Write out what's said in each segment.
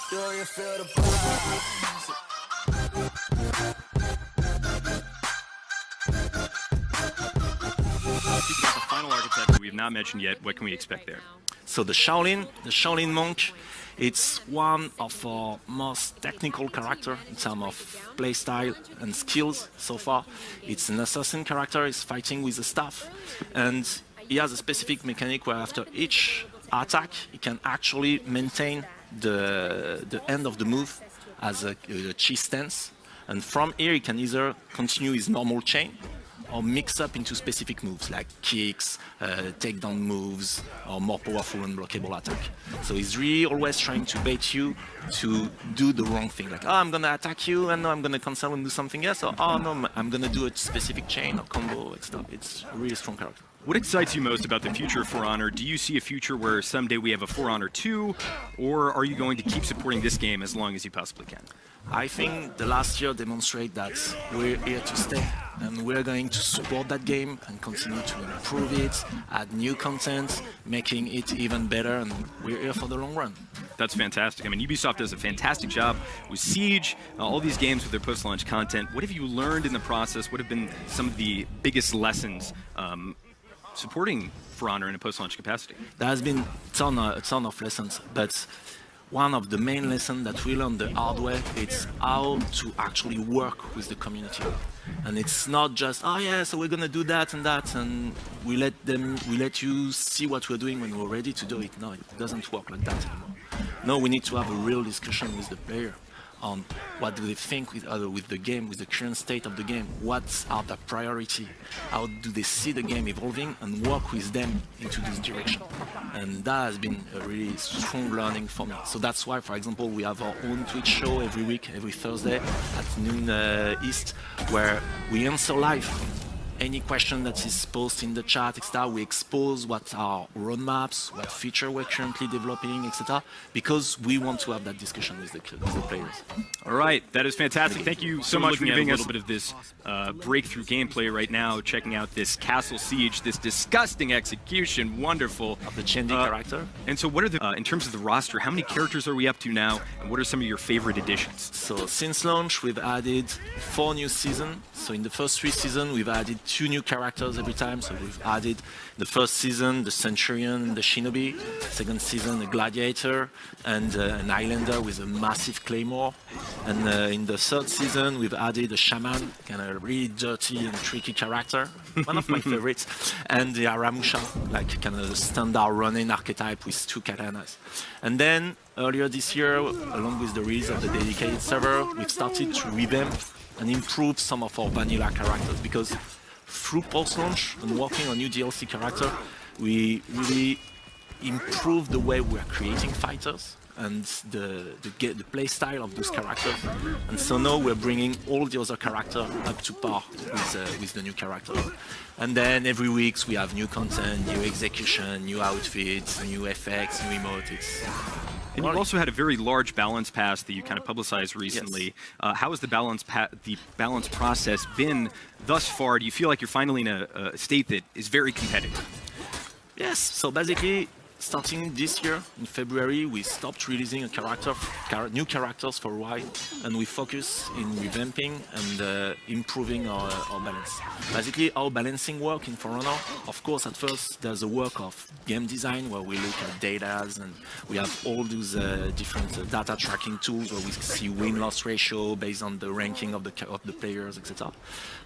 Do you feel the vibes? Speaking of the final archetype that we have not mentioned yet, what can we expect there? So the Shaolin monk, it's one of our most technical character in terms of playstyle and skills so far. It's an assassin character, he's fighting with a staff, and he has a specific mechanic where after each attack, he can actually maintain the end of the move as a chi stance. And from here, he can either continue his normal chain or mix up into specific moves like kicks, takedown moves, or more powerful unblockable attack. So he's really always trying to bait you to do the wrong thing. Like, oh, I'm gonna attack you, and no, I'm gonna cancel and do something else. Or, oh no, I'm gonna do a specific chain or combo. It's a really strong character. What excites you most about the future of For Honor? Do you see a future where someday we have a For Honor 2, or are you going to keep supporting this game as long as you possibly can? I think the last year demonstrate that we're here to stay, and we're going to support that game and continue to improve it, add new content, making it even better, and we're here for the long run. That's fantastic. I mean, Ubisoft does a fantastic job with Siege, all these games with their post-launch content. What have you learned in the process? What have been some of the biggest lessons supporting For Honor in a post-launch capacity? There has been a ton of lessons, but one of the main lessons that we learned the hard way is how to actually work with the community. And it's not just, oh yeah, so we're gonna do that, and we let you see what we're doing when we're ready to do it. No, it doesn't work like that anymore. No, we need to have a real discussion with the player on what do they think with the game, with the current state of the game, what are the priority, how do they see the game evolving, and work with them into this direction. And that has been a really strong learning for me. So that's why, for example, we have our own Twitch show every week, every Thursday at noon East, where we answer live any question that is posted in the chat, etc. We expose what our roadmaps, what feature we're currently developing, etc. Because we want to have that discussion with the players. All right, that is fantastic. Thank you so much for giving us a little bit of this breakthrough gameplay right now, checking out this Castle Siege, this disgusting execution, wonderful. Of the Tiandi character. And so what are the, in terms of the roster, how many characters are we up to now, and what are some of your favorite additions? So since launch, we've added 4 new seasons. So in the first 3 seasons, we've added 2 new characters every time. So we've added the first season, the Centurion, the Shinobi. Second season, a Gladiator, and an Islander with a massive claymore. And in the third season, we've added a Shaman, kind of really dirty and tricky character, one of my favorites, and the Aramusha, like kind of a standard running archetype with 2 katanas. And then earlier this year, along with the release of the dedicated server, we've started to revamp and improve some of our vanilla characters, because through post-launch and working on new DLC character, we really improved the way we're creating fighters and the play style of those characters. And so now we're bringing all the other characters up to par with the new characters. And then every week we have new content, new execution, new outfits, new effects, new emotes. And you've also had a very large balance pass that you kind of publicized recently. Yes. How has the balance process been thus far? Do you feel like you're finally in a state that is very competitive? Yes. So basically, starting this year in February, we stopped releasing new characters for a while, and we focus in revamping and improving our balance. Basically, our balancing work in For Honor, of course, at first there's a work of game design where we look at data, and we have all those different data tracking tools where we see win-loss ratio based on the ranking of the players, etc.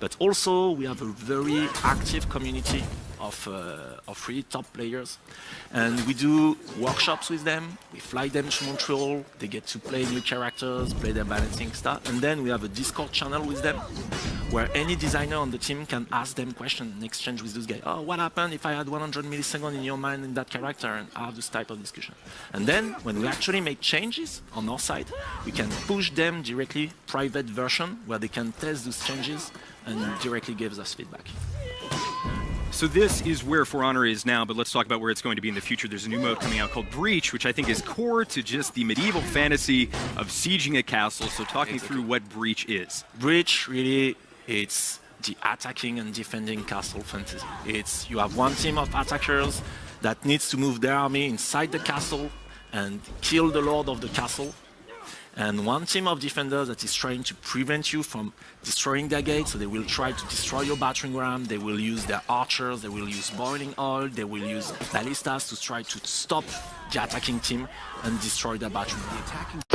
But also we have a very active community of really top players, and we do workshops with them. We fly them to Montreal. They get to play new characters, play their balancing stuff, and then we have a Discord channel with them, where any designer on the team can ask them questions and exchange with those guys. Oh, what happened if I had 100 milliseconds in your mind in that character, and have this type of discussion. And then when we actually make changes on our side, we can push them directly private version where they can test those changes and directly gives us feedback. So this is where For Honor is now, but let's talk about where it's going to be in the future. There's a new mode coming out called Breach, which I think is core to just the medieval fantasy of sieging a castle. So talk me through what Breach is. Breach, really, it's the attacking and defending castle fantasy. It's, you have one team of attackers that needs to move their army inside the castle and kill the lord of the castle, and one team of defenders that is trying to prevent you from destroying their gate. So they will try to destroy your battering ram. They will use their archers. They will use boiling oil. They will use ballistas to try to stop the attacking team and destroy their battering ram.